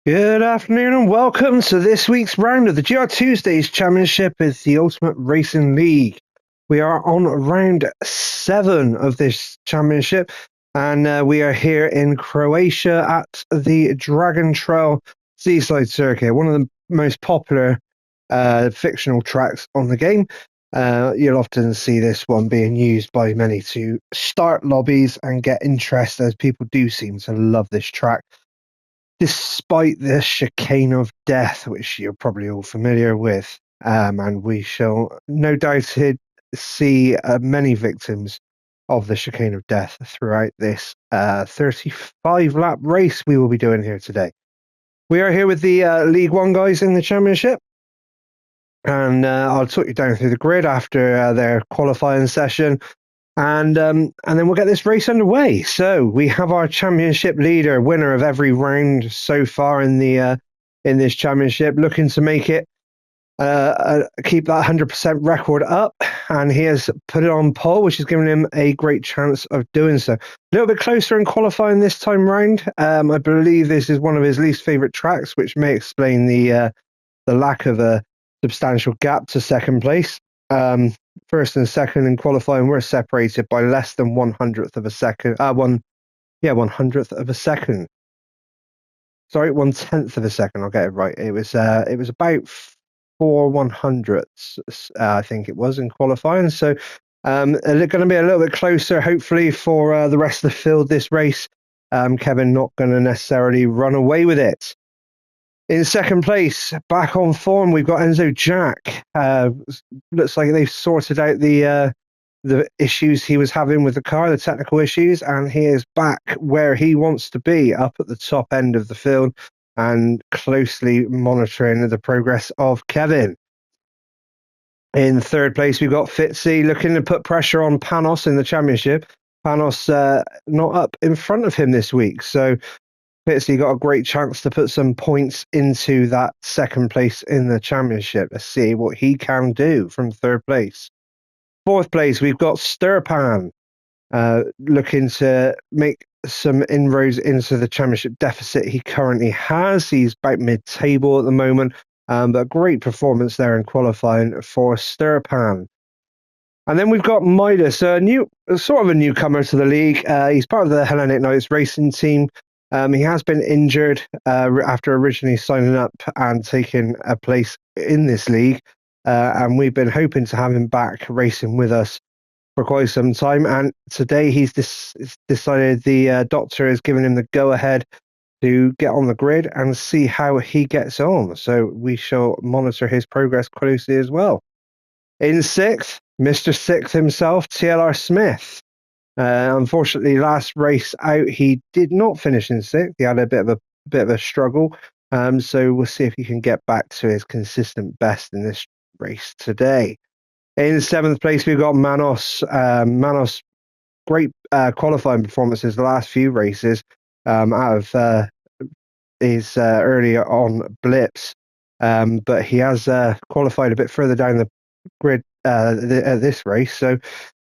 Good afternoon and welcome to this week's round of the GrTwosdays Championship with the Ultimate Racing League. We are on round 7 of this championship and we are here in Croatia at the Dragon Trail Seaside Circuit, one of the most popular fictional tracks on the game. You'll often see this one being used by many to start lobbies and get interest, as people do seem to love this track. Despite the chicane of death, which you're probably all familiar with, and we shall no doubt see many victims of the chicane of death throughout this 35-lap race we will be doing here today. We are here with the League 1 guys in the championship, and I'll talk you down through the grid after their qualifying session. And then we'll get this race underway. So we have our championship leader, winner of every round so far in this championship, looking to make it keep that 100% record up, and he has put it on pole, which has given him a great chance of doing so. A little bit closer in qualifying this time round. I believe this is one of his least favourite tracks, which may explain the lack of a substantial gap to second place. First and second in qualifying were separated by less than 1/100th of a second. 1/100th of a second. Sorry, 1/10th of a second. I'll get it right. It was about 4/100ths, I think it was, in qualifying. So going to be a little bit closer, hopefully, for the rest of the field this race. Kevin not going to necessarily run away with it. In second place, back on form, we've got Enzo Jack. Looks like they've sorted out the issues he was having with the car, the technical issues, and he is back where he wants to be, up at the top end of the field and closely monitoring the progress of Kevin. In third place, we've got Fitzy looking to put pressure on Panos in the championship. Panos not up in front of him this week, so Fitzy got a great chance to put some points into that second place in the championship. Let's see what he can do from third place. Fourth place, we've got Sturpan looking to make some inroads into the championship deficit he currently has. He's about mid-table at the moment, but great performance there in qualifying for Sturpan. And then we've got Midas, a newcomer to the league. He's part of the Hellenic Knights racing team. He has been injured after originally signing up and taking a place in this league, and we've been hoping to have him back racing with us for quite some time. And today he's decided the doctor has given him the go-ahead to get on the grid and see how he gets on. So we shall monitor his progress closely as well. In sixth, Mr. Sixth himself, TLR Smith. Unfortunately, last race out, he did not finish in sixth. He had a bit of a struggle. So we'll see if he can get back to his consistent best in this race today. In seventh place, we've got Manos. Manos, great qualifying performances the last few races out of his earlier on blips. But he has qualified a bit further down the grid this race. So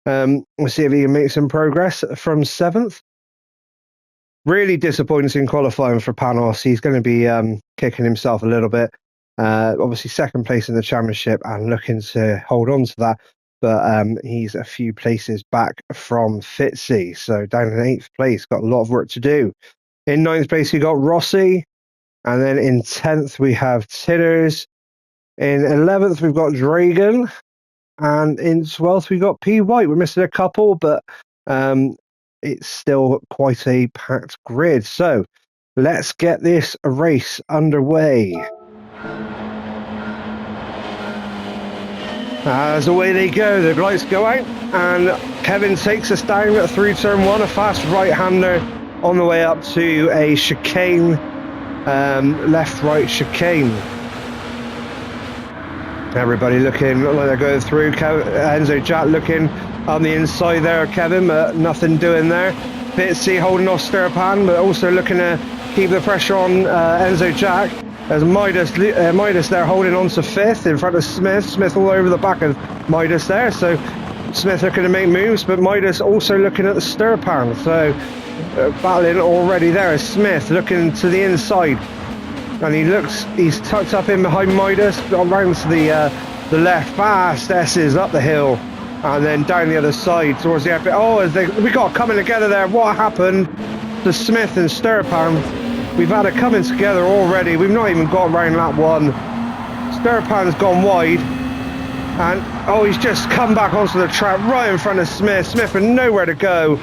we'll see if he can make some progress from seventh. Really disappointing qualifying for Panos. He's going to be kicking himself a little bit. Obviously second place in the championship and looking to hold on to that. But he's a few places back from Fitzy. So down in 8th place, got a lot of work to do. In 9th place, we got Rossi. And then in 10th, we have Titters. In 11th, we've got Dragon. And in 12th, we got P. White. We're missing a couple, but it's still quite a packed grid. So let's get this race underway. As away they go, the lights go out, and Kevin takes us down through turn 1, a fast right-hander on the way up to a chicane, left-right chicane. Everybody looking like they're going through. Enzo Jack looking on the inside there, Kevin, but nothing doing there. Fitzy holding off Sturpan, but also looking to keep the pressure on Enzo Jack. There's Midas there holding on to 5th in front of Smith. Smith all over the back of Midas there. So Smith looking to make moves, but Midas also looking at the Sturpan. So battling already there is Smith looking to the inside. And he's tucked up in behind Midas, around to the left, fast S's up the hill, and then down the other side towards the airport. Oh, we got coming together there. What happened to Smith and Sturpan? We've had it coming together already. We've not even got round lap 1. Sturpan's gone wide, and he's just come back onto the track right in front of Smith. Smith had nowhere to go,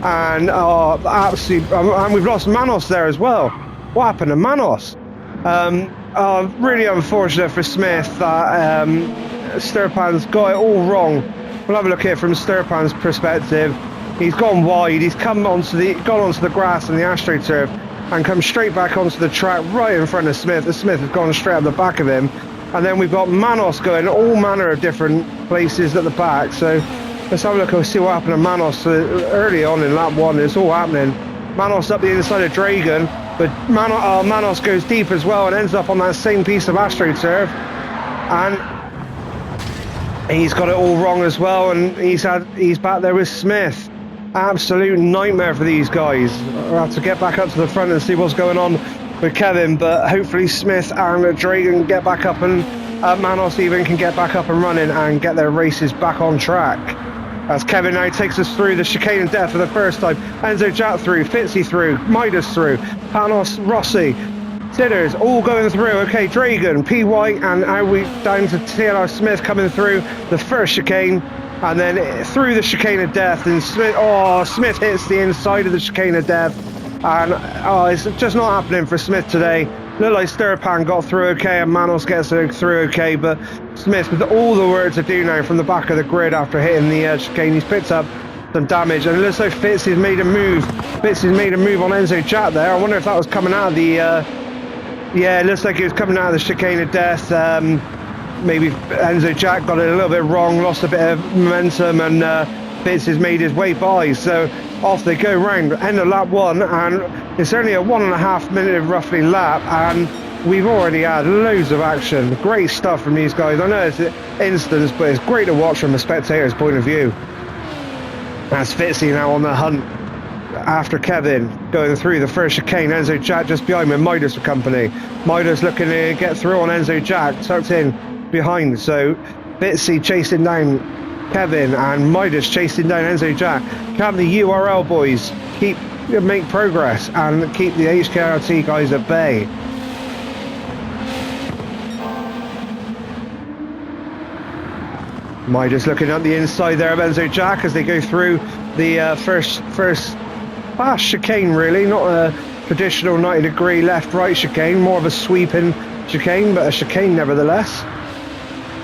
and absolutely, and we've lost Manos there as well. What happened to Manos? Really unfortunate for Smith that Sturpan's got it all wrong. We'll have a look at it from Sturpan's perspective. He's gone wide. He's gone onto the grass and the AstroTurf, and come straight back onto the track right in front of Smith. The Smith has gone straight up the back of him, and then we've got Manos going all manner of different places at the back. So let's have a look and see what happened to Manos early on in lap 1. It's all happening. Manos up the inside of Dragon, but Manos goes deep as well and ends up on that same piece of AstroTurf, and he's got it all wrong as well, and he's back there with Smith. Absolute nightmare for these guys. I'll have to get back up to the front and see what's going on with Kevin, but hopefully Smith and Dragon get back up, and Manos even can get back up and running and get their races back on track. As Kevin now takes us through the chicane of death for the first time. Enzo Jack through, Fitzy through, Midas through, Panos, Rossi, Sitters all going through. Okay, Dragon, P. White, and now we down to TLR Smith coming through the first chicane, and then through the chicane of death, and Smith hits the inside of the chicane of death, and it's just not happening for Smith today. Looked like Sturpan got through okay, and Manos gets through okay, but Smith with all the work to do now from the back of the grid after hitting the chicane. He's picked up some damage, and it looks like Fitz has made a move. Fitz has made a move on Enzo Jack there. I wonder if that was coming out of the yeah, it looks like it was coming out of the chicane of death. Maybe Enzo Jack got it a little bit wrong, lost a bit of momentum, and Fitz has made his way by. So off they go round, end of lap 1, and it's only a 1.5 minute roughly lap, and we've already had loads of action. Great stuff from these guys. I know it's an instance, but it's great to watch from a spectator's point of view. That's Fitzy now on the hunt after Kevin, going through the first chicane. Enzo Jack just behind with Midas for company. Midas looking to get through on Enzo Jack, tucked in behind. So Fitzy chasing down Kevin, and Midas chasing down Enzo Jack. Have the URL boys make progress and keep the HKRT guys at bay. Midas looking at the inside there of Enzo Jack as they go through the first fast chicane, really, not a traditional 90-degree left-right chicane, more of a sweeping chicane, but a chicane nevertheless.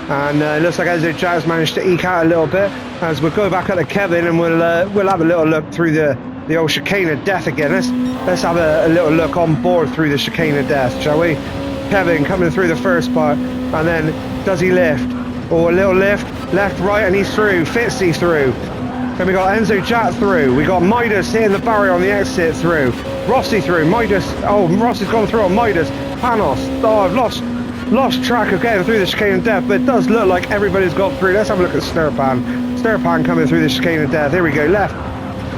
And it looks like Enzo Jack's managed to eke out a little bit, as we'll go back up to Kevin, and we'll have a little look through the old chicane of death again. Let's have a little look on board through the chicane of death, shall we? Kevin coming through the first part, and then does he lift? Or a little lift, left, right, and he's through. Fitzy through. Then we got Enzo Jack through. We got Midas hitting the barrier on the exit through. Rossi through. Midas. Oh, Rossi's gone through on Midas. Panos. Oh, I've lost track of getting through the chicane of death, but it does look like everybody's got through. Let's have a look at Sturpan. Sturpan coming through the chicane of death. Here we go. Left,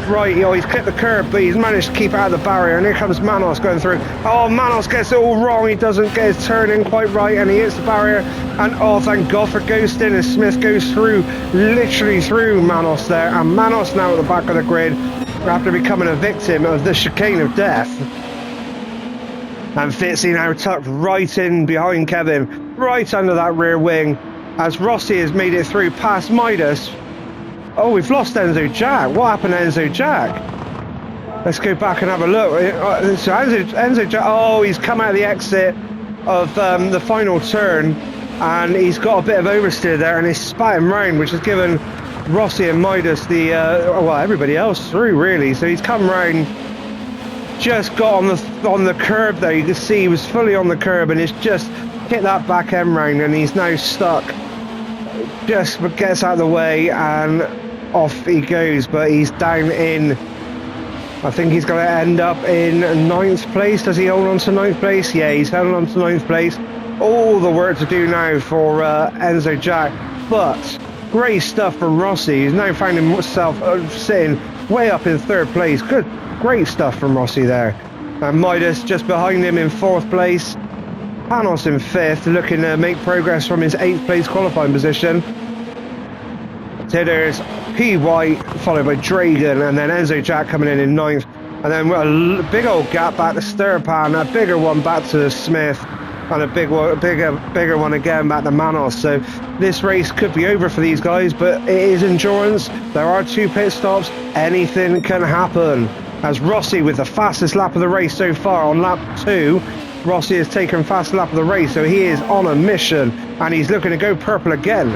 right. He's clipped the curb, but he's managed to keep out of the barrier. And here comes Manos going through. Oh, Manos gets it all wrong. He doesn't get his turn in quite right, and he hits the barrier. And oh, thank God for ghosting, as Smith goes through, literally through Manos there. And Manos now at the back of the grid after becoming a victim of the chicane of death. And Fitzy now tucked right in behind Kevin, right under that rear wing, as Rossi has made it through past Midas. Oh, we've lost Enzo Jack. What happened to Enzo Jack? Let's go back and have a look. So Enzo Jack, oh, he's come out of the exit of the final turn, and he's got a bit of oversteer there, and he's spat him round, which has given Rossi and Midas everybody else through, really. So he's come round, just got on the curb there. You can see he was fully on the curb, and he's just hit that back end round, and he's now stuck. Just gets out of the way, and off he goes, but he's down in, I think he's going to end up in 9th place. Does he hold on to 9th place? Yeah, he's held on to 9th place. All the work to do now for Enzo Jack, but great stuff from Rossi. He's now found himself sitting way up in 3rd place. Great stuff from Rossi there. And Midas just behind him in 4th place. Panos in 5th, looking to make progress from his 8th place qualifying position. So there's P. White, followed by Dragon, and then Enzo Jack coming in 9th. And then a big old gap back to Sturpan, a bigger one back to Smith, and a bigger one again back to Manos. So this race could be over for these guys, but it is endurance. There are 2 pit stops. Anything can happen. As Rossi with the fastest lap of the race so far on lap 2. Rossi has taken fast lap of the race, so he is on a mission, and he's looking to go purple again.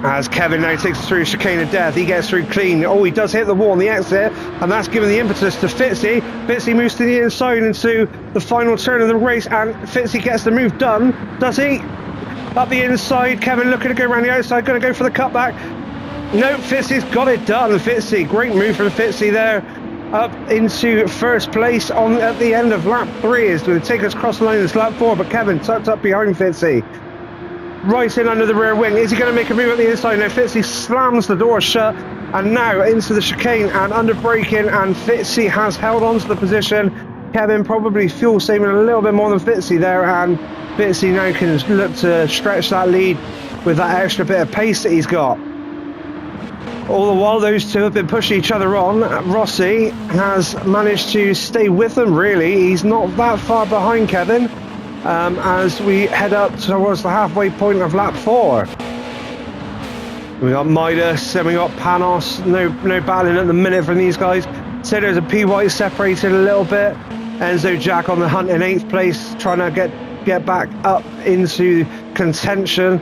As Kevin now takes us through chicane of death, he gets through clean. Oh, he does hit the wall on the exit, and that's given the impetus to Fitzy. Fitzy moves to the inside into the final turn of the race, and Fitzy gets the move done. Does he? Up the inside, Kevin looking to go around the outside, going to go for the cutback. No, Fitzy's got it done. Fitzy, great move from Fitzy there. Up into first place at the end of lap 3 is going to take us across the line in lap 4, but Kevin tucked up behind Fitzy. Right in under the rear wing. Is he going to make a move at the inside? No, Fitzy slams the door shut, and now into the chicane and under braking, and Fitzy has held on to the position. Kevin probably fuel saving a little bit more than Fitzy there, and Fitzy now can look to stretch that lead with that extra bit of pace that he's got. All the while those two have been pushing each other on, Rossi has managed to stay with them really. He's not that far behind Kevin. As we head up towards the halfway point of lap 4. We got Midas, then we got Panos. No battling at the minute from these guys. So there's a P. White separated a little bit. Enzo Jack on the hunt in 8th place, trying to get back up into contention.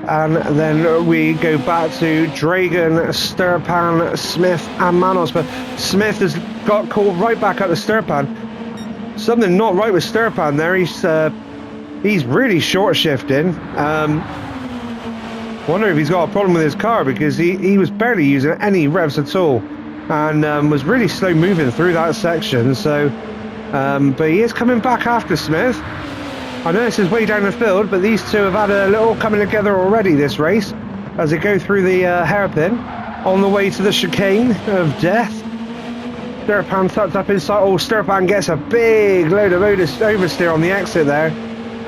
And then we go back to Dragon, Sturpan, Smith and Manos. But Smith has got caught right back up to Sturpan. Something not right with Sturpan there. He's really short shifting. Wonder if he's got a problem with his car, because he was barely using any revs at all, and was really slow moving through that section. So, but he is coming back after Smith. I know this is way down the field, but these two have had a little coming together already this race as they go through the hairpin on the way to the chicane of death. Sturpan tucked up inside. Oh, Sturpan gets a big load of oversteer on the exit there.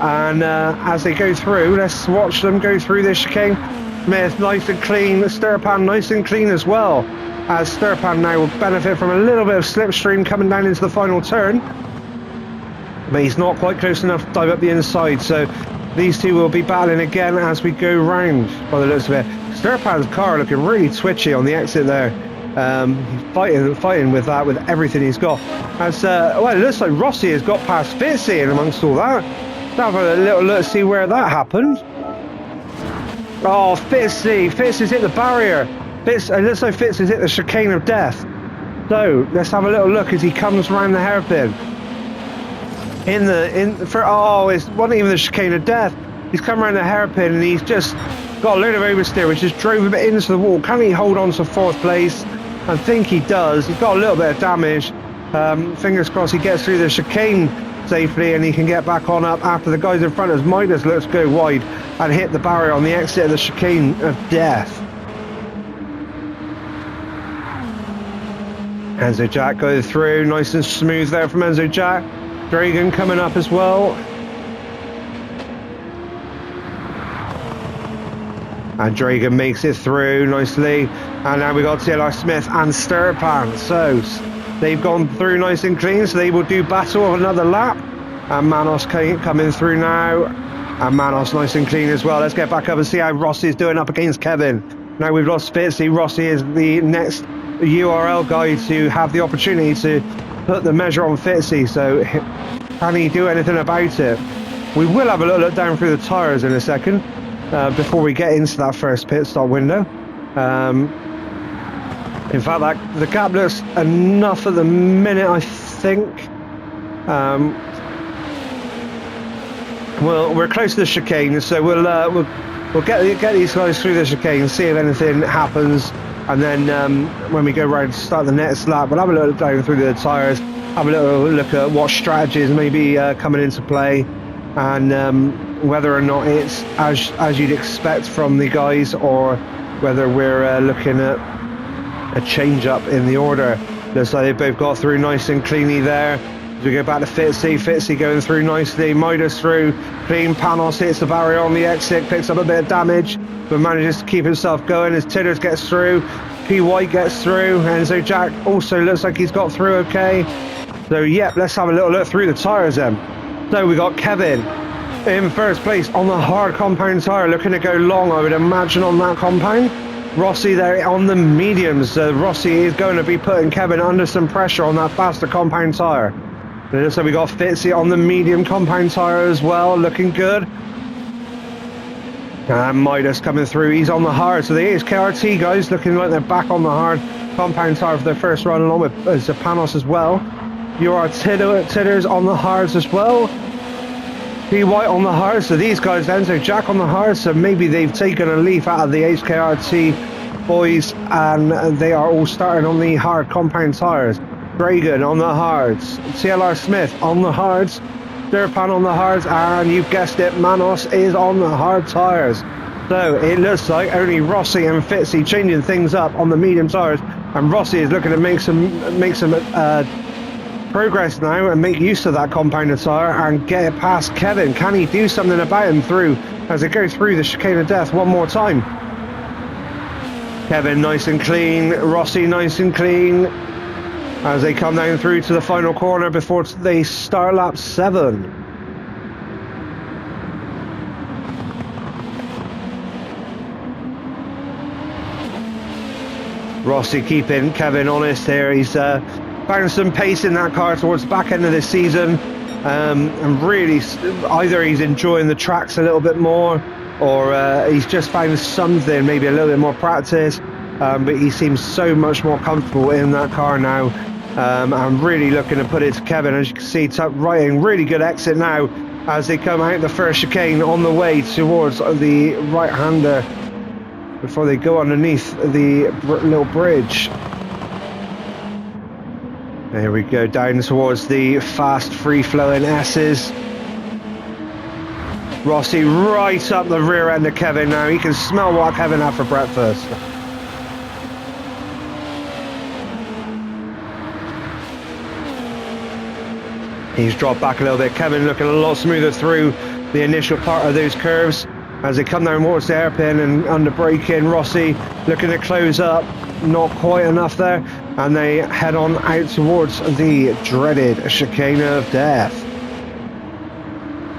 And as they go through, let's watch them go through this chicane. Smith nice and clean, Sturpan nice and clean as well. As Sturpan now will benefit from a little bit of slipstream coming down into the final turn. But he's not quite close enough to dive up the inside. So these two will be battling again as we go round by the looks of it. Sturpan's car looking really twitchy on the exit there. He's fighting with that, with everything he's got. As well, it looks like Rossi has got past Fitzy in amongst all that. Let's have a little look to see where that happened. Oh, Fitzy's hit the barrier. It looks like Fitzy's hit the chicane of death. So let's have a little look as he comes around the hairpin. Oh, it wasn't even the chicane of death. He's come around the hairpin and he's just got a load of oversteer, which just drove him into the wall. Can he hold on to 4th place? I think he does. He's got a little bit of damage. Fingers crossed he gets through the chicane safely and he can get back on up after the guys in front as Midas looks go wide and hit the barrier on the exit of the chicane of death. Enzo Jack goes through, nice and smooth there from Enzo Jack. Dragon coming up as well. And Dragon makes it through nicely. And now we got TLR Smith and Sturpan. So they've gone through nice and clean, so they will do battle another lap. And Manos coming through now. And Manos nice and clean as well. Let's get back up and see how Rossi is doing up against Kevin. Now we've lost Fitzy. Rossi is the next URL guy to have the opportunity to put the measure on Fitzy. So can he do anything about it? We will have a little look down through the tyres in a second before we get into that first pit stop window. In fact, the gap looks enough at the minute, I think. Well, we're close to the chicane, so we'll get these guys through the chicane, see if anything happens, and then when we go round to start the next lap, we'll have a little look down through the tyres, have a little look at what strategies may be coming into play, and whether or not it's as you'd expect from the guys, or whether we're looking at a change up in the order. Looks like they both got through nice and cleanly there. We go back to Fitzy. Fitzy going through nicely. Midas through. Clean. Panos hits the barrier on the exit. Picks up a bit of damage, but manages to keep himself going as Tidders gets through. P. White gets through. Enzo Jack also looks like he's got through okay. So, yep, let's have a little look through the tyres then. So, we got Kevin in first place on the hard compound tyre, looking to go long, I would imagine, on that compound. Rossi there on the mediums. Rossi is going to be putting Kevin under some pressure on that faster compound tyre. So we got Fitzy on the medium compound tyre as well, looking good. And Midas coming through, he's on the hard. So the HKRT guys looking like they're back on the hard compound tyre for their first run, along with Panos as well. Your Tidders on the hards as well. P. White on the hard, so these guys then, so Jack on the hard, so maybe they've taken a leaf out of the HKRT boys and they are all starting on the hard compound tyres. Dragon on the hards, CLR Smith on the hards, Durpan on the hards, and you've guessed it, Manos is on the hard tyres. So it looks like only Rossi and Fitzy changing things up on the medium tyres, and Rossi is looking to make some progress now and make use of that compounded tyre and get it past Kevin. Can he do something about him through as it goes through the chicane of death one more time? Kevin nice and clean, Rossi nice and clean as they come down through to the final corner before they start lap 7. Rossi keeping Kevin honest here. He's found some pace in that car towards the back end of this season, and really either he's enjoying the tracks a little bit more, or he's just found something, maybe a little bit more practice, but he seems so much more comfortable in that car now. I'm really looking to put it to Kevin. As you can see, writing really good exit now as they come out the first chicane on the way towards the right-hander before they go underneath the little bridge. There we go, down towards the fast free-flowing S's. Rossi right up the rear end of Kevin now. He can smell what Kevin had for breakfast. He's dropped back a little bit. Kevin looking a lot smoother through the initial part of those curves as they come down towards the hairpin and under braking. Rossi looking to close up, not quite enough there, and they head on out towards the dreaded chicane of death.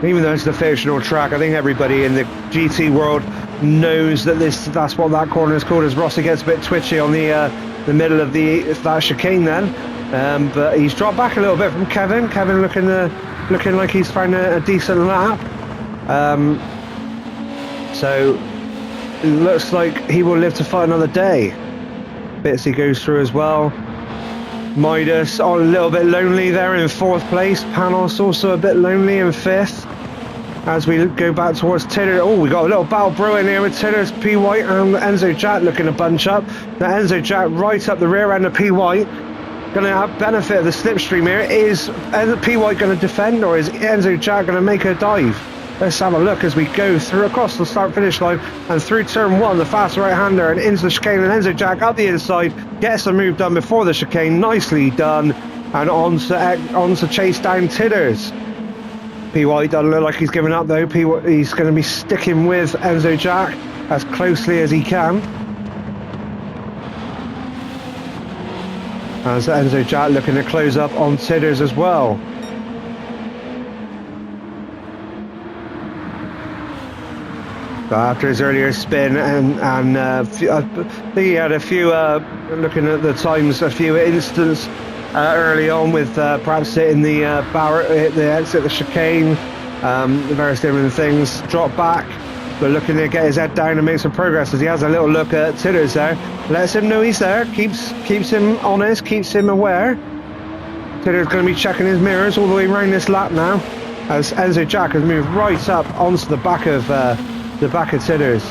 Even though it's the fictional track, I think everybody in the GT world knows that that's what that corner is called, as Rossi gets a bit twitchy on the middle of that chicane then. But he's dropped back a little bit from Kevin. Kevin looking like he's found a decent lap. So it looks like he will live to fight another day. Bitsy goes through as well. Midas a little bit lonely there in 4th place. Panos also a bit lonely in 5th. As we go back towards Tidders. Oh, we got a little battle brewing here with Tidders, P. White and Enzo Jack looking to bunch up. Now Enzo Jack right up the rear end of P. White. Going to have benefit of the slipstream here. Is P. White going to defend, or is Enzo Jack going to make a dive? Let's have a look as we go through across the start-finish line and through turn 1, the fast right-hander, and into the chicane, and Enzo Jack up the inside, gets a move done before the chicane, nicely done, and on to chase down Tidders. P. White doesn't look like he's giving up though. He's going to be sticking with Enzo Jack as closely as he can. As Enzo Jack looking to close up on Tidders as well. After his earlier spin, and I think he had a few, looking at the times, a few instants early on with perhaps hitting the barrier, the exit, the chicane, the various different things, drop back, but looking to get his head down and make some progress as he has a little look at Tidders there. Lets him know he's there, keeps him honest, keeps him aware. Tidders going to be checking his mirrors all the way around this lap now, as Enzo Jack has moved right up onto the back of Tidders.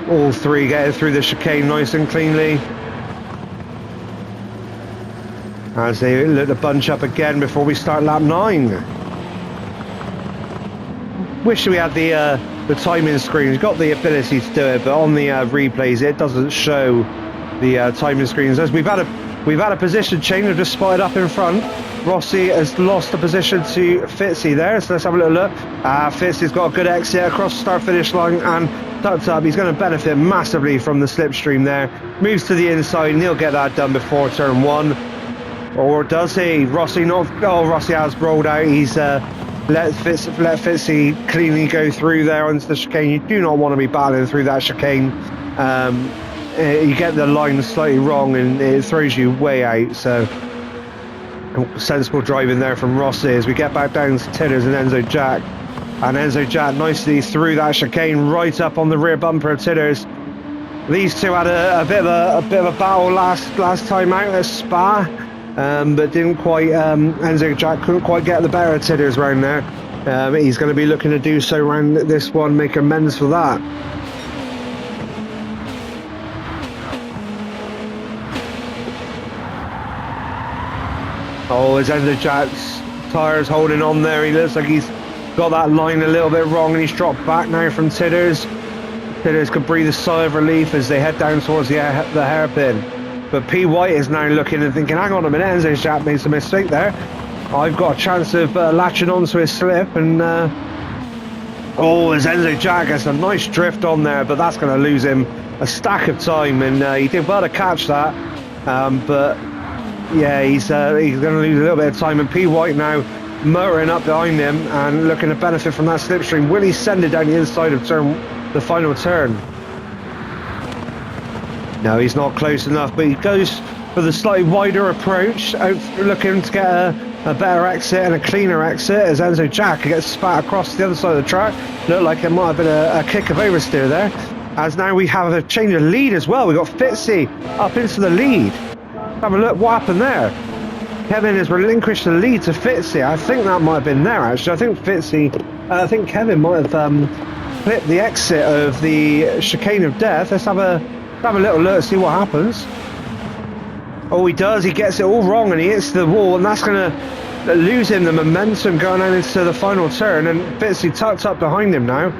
All three getting through the chicane nice and cleanly. As they look to bunch up again before we start lap 9. Wish we had the timing screen. We've got the ability to do it, but on the replays it doesn't show the timing screens. As we've had We've had a position change. We've just spotted up in front. Rossi has lost the position to Fitzy there, so let's have a little look. Fitzy's got a good exit across the start-finish line and tucked up. He's going to benefit massively from the slipstream there. Moves to the inside and he'll get that done before turn 1. Or does he? Rossi not... Oh, Rossi has rolled out. He's let Fitzy cleanly go through there onto the chicane. You do not want to be battling through that chicane. You get the line slightly wrong and it throws you way out. So sensible driving there from Rossi as we get back down to Tidders and Enzo Jack. And Enzo Jack nicely through that chicane right up on the rear bumper of Tidders. These two had a bit of a battle last time out at Spa, but didn't quite. Enzo Jack couldn't quite get the better of Tidders round there. He's going to be looking to do so around this one, make amends for that. Oh, as Enzo Jack's tyres holding on there, he looks like he's got that line a little bit wrong and he's dropped back now from Tidders. Tidders could breathe a sigh of relief as they head down towards the hairpin. But P. White is now looking and thinking, hang on a minute, Enzo Jack made some mistake there. I've got a chance of latching onto his slip and... oh, as Enzo Jack gets a nice drift on there, but that's going to lose him a stack of time and he did well to catch that. But... yeah, he's going to lose a little bit of time, and P. White now motoring up behind him and looking to benefit from that slipstream. Will he send it down the inside of the final turn? No, he's not close enough, but he goes for the slightly wider approach, looking to get a better exit and a cleaner exit as Enzo Jack gets spat across the other side of the track. Looked like it might have been a kick of oversteer there, as now we have a change of lead as well. We've got Fitzy up into the lead. Have a look what happened there. Kevin has relinquished the lead to Fitzy. I think that might have been there actually. I think Kevin might have clipped the exit of the chicane of death. Let's have a little look, see what happens. Oh, he does. He gets it all wrong and he hits the wall, and that's going to lose him the momentum going on into the final turn. And Fitzy tucked up behind him now.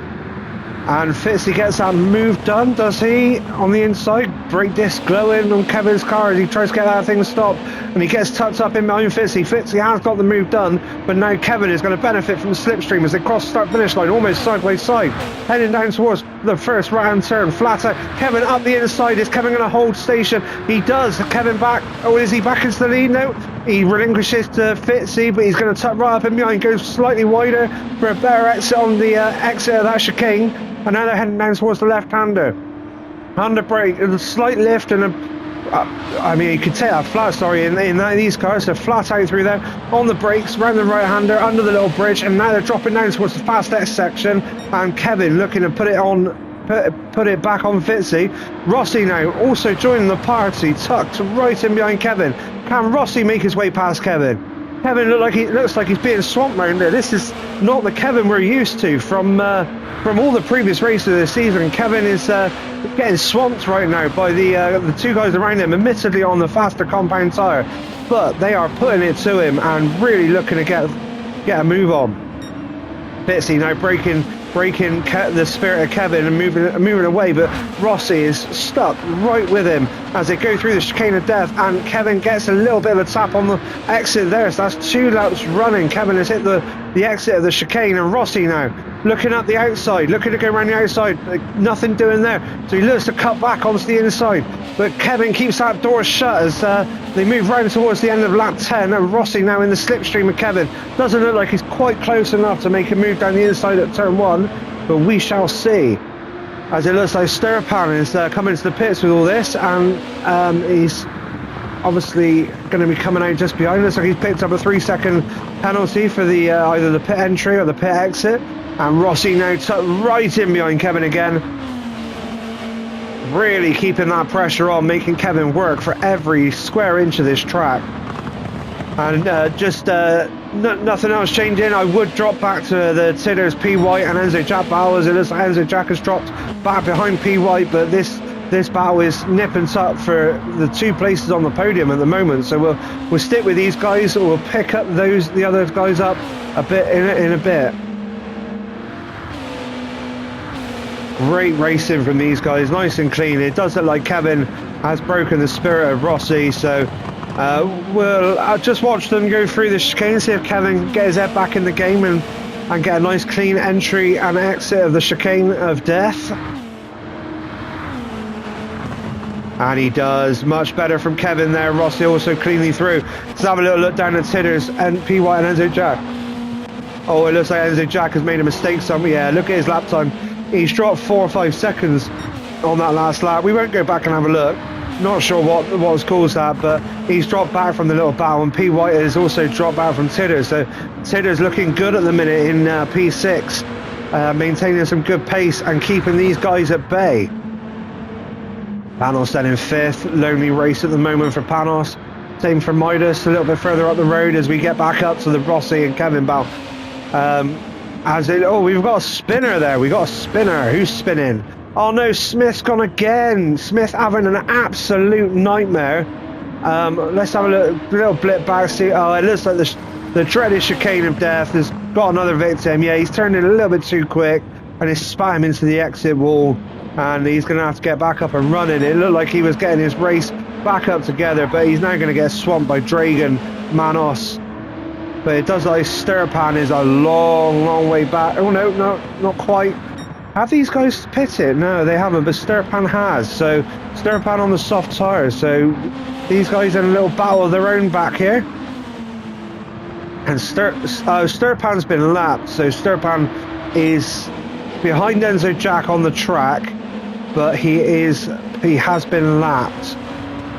And Fitzy gets that move done, does he? On the inside, brake disc glowing on Kevin's car as he tries to get that thing stopped. And he gets tucked up in behind Fitzy. Fitzy has got the move done, but now Kevin is going to benefit from the slipstream as they cross the start-finish line, almost side by side. Heading down towards the first right-hand turn, flat out. Kevin up the inside. Is Kevin going to hold station? He does. Kevin back. Oh, is he back into the lead now? He relinquishes to Fitzy, but he's going to tuck right up in behind, goes slightly wider for a better exit on the exit of that chicane. And now they're heading down towards the left-hander. Under brake, a slight lift and I mean, you could take that flat, sorry, in these cars. They're flat out through there, on the brakes, round the right-hander, under the little bridge, and now they're dropping down towards the fast X section. And Kevin looking to put it back on Fitzy. Rossi now also joining the party, tucked right in behind Kevin. Can Rossi make his way past Kevin? Kevin looks like he's being swamped round there. This is not the Kevin we're used to from all the previous races of the season. Kevin is getting swamped right now by the two guys around him, admittedly on the faster compound tyre, but they are putting it to him and really looking to get a move on. Fitzy now breaking the spirit of Kevin and moving away, but Rossi is stuck right with him as they go through the chicane of death, and Kevin gets a little bit of a tap on the exit there, so that's 2 laps running. Kevin has hit the exit of the chicane, and Rossi now looking at the outside, looking to go around the outside, nothing doing there, so he looks to cut back onto the inside, but Kevin keeps that door shut as they move round towards the end of lap 10, and Rossi now in the slipstream of Kevin. Doesn't look like he's quite close enough to make a move down the inside at turn 1, but we shall see, as it looks like Sturpan is coming to the pits with all this, and he's obviously going to be coming out just behind us. So he's picked up a 3-second penalty for the either the pit entry or the pit exit, and Rossi now tucked right in behind Kevin again, really keeping that pressure on, making Kevin work for every square inch of this track. And nothing else changing. I would drop back to the Tidders, P. White and Enzo Jack battle, as it looks like Enzo Jack has dropped back behind P. White, but this battle is nip and tuck for the 2 places on the podium at the moment. So we'll stick with these guys, or we'll pick up the other guys up a bit in a bit. Great racing from these guys, nice and clean. It does look like Kevin has broken the spirit of Rossi, so I'll just watch them go through the chicane, see if Kevin can get his head back in the game and get a nice clean entry and exit of the chicane of death. And he does. Much better from Kevin there. Rossi also cleanly through. Let's have a little look down at Tidders and P. White and Enzo Jack. Oh, it looks like Enzo Jack has made a mistake somewhere. Yeah, look at his lap time. He's dropped 4 or 5 seconds on that last lap. We won't go back and have a look. Not sure what was caused that, but he's dropped back from the little battle, and P. White has also dropped back from Tidders. So Tidders looking good at the minute in P6, maintaining some good pace and keeping these guys at bay. Panos then in 5th, lonely race at the moment for Panos. Same for Midas, a little bit further up the road as we get back up to the Rossi and Kevin battle. We've got a spinner there. We got a spinner. Who's spinning? Oh no, Smith's gone again. Smith having an absolute nightmare. Let's have a little blip back. See, oh, it looks like the dreaded chicane of death has got another victim. Yeah, he's turned it a little bit too quick and he's spat him into the exit wall. And he's going to have to get back up and running. It looked like he was getting his race back up together, but he's now going to get swamped by Dragon, Manos. But it does look like Sturpan is a long way back. Oh no, not quite. Have these guys pitted? No, they haven't, but Sturpan has. So Sturpan on the soft tyres. So these guys in a little battle of their own back here. And Sturpan's been lapped. So Sturpan is behind Enzo Jack on the track. But he has been lapped.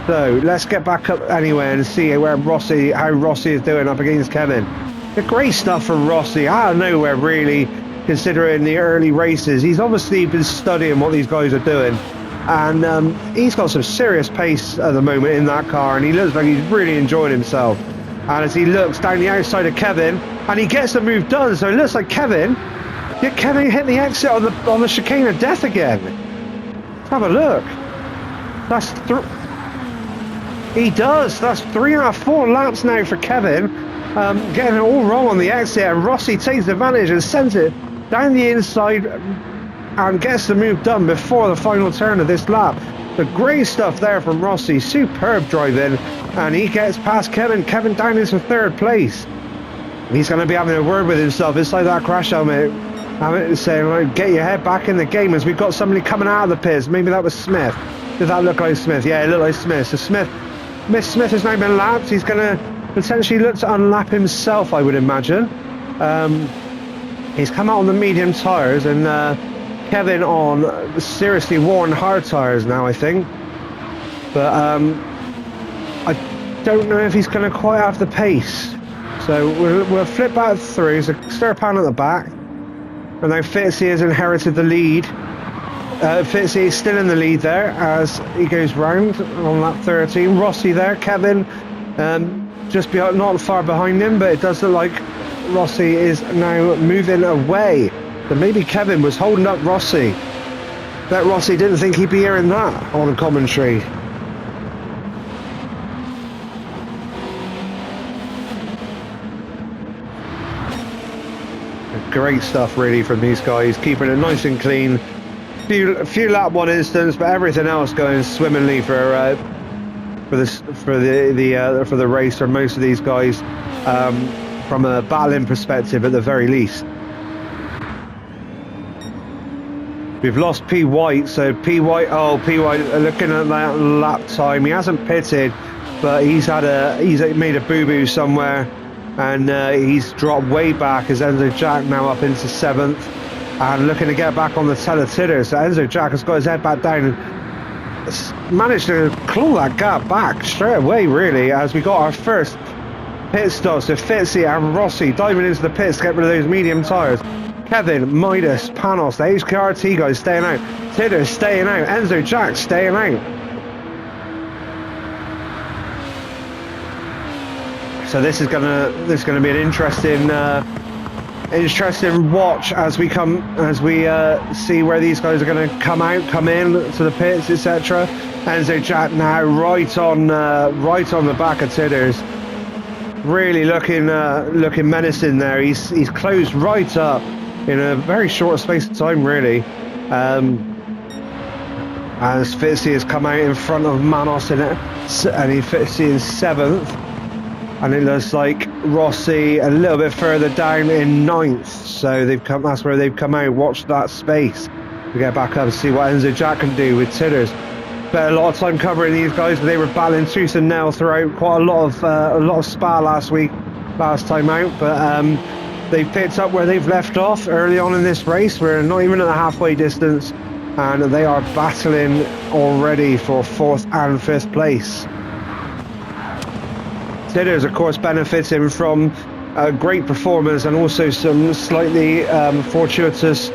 So let's get back up anyway and see how Rossi is doing up against Kevin. The great stuff from Rossi out of nowhere, really, considering the early races. He's obviously been studying what these guys are doing, and he's got some serious pace at the moment in that car, and he looks like he's really enjoying himself. And as he looks down the outside of Kevin, and he gets the move done, so it looks like Kevin hit the exit on the chicane of death again. Have a look. He does. That's 3 out of 4 laps now for Kevin. Getting it all wrong on the exit, and Rossi takes advantage and sends it down the inside and gets the move done before the final turn of this lap. The great stuff there from Rossi. Superb driving, and he gets past Kevin. Kevin down into 3rd place. He's going to be having a word with himself. It's like that crash helmet. Saying, like, get your head back in the game, as we've got somebody coming out of the pits. Maybe that was Smith. Did that look like Smith? Yeah, it looked like Smith. So Smith has now been lapped. He's going to potentially look to unlap himself, I would imagine. He's come out on the medium tyres, and Kevin on seriously worn hard tyres now, I think. But I don't know if he's going to quite have the pace. So we'll flip back through. So Sturpan at the back. And now Fitzy has inherited the lead. Fitzy is still in the lead there as he goes round on lap 13. Rossi there, Kevin just not far behind him, but it does look like Rossi is now moving away. So maybe Kevin was holding up Rossi. Bet Rossi didn't think he'd be hearing that on a commentary. Great stuff really from these guys, keeping it nice and clean. Few lap 1 instance, but everything else going swimmingly for the race for most of these guys, from a battling perspective at the very least. We've lost P. White, so P. White looking at that lap time. He hasn't pitted, but he's made a boo-boo somewhere. And he's dropped way back as Enzo Jack now up into 7th and looking to get back on the Teletitter. So Enzo Jack has got his head back down and managed to claw that gap back straight away, really, as we got our first pit stop. So Fitzy and Rossi diving into the pits to get rid of those medium tyres. Kevin, Midas, Panos, the HKRT guys staying out. Titter staying out. Enzo Jack staying out. So this is gonna be an interesting watch as we see where these guys are going to come in to the pits, etc. Enzo Jack now right on the back of Tidders, really looking menacing there. He's closed right up in a very short space of time, really. as Fitzy has come out in front of Manos in it, and Fitzy in 7th, and it looks like Rossi a little bit further down in 9th. So they've come. That's where they've come out. Watch that space. We get back up and see what Enzo Jack can do with Titters. Spent a lot of time covering these guys, but they were battling tooth and nail throughout quite a lot of spa last time out. But they've picked up where they've left off early on in this race. We're not even at the halfway distance, and they are battling already for 4th and 5th place. Titters, of course, benefiting from great performance and also some slightly fortuitous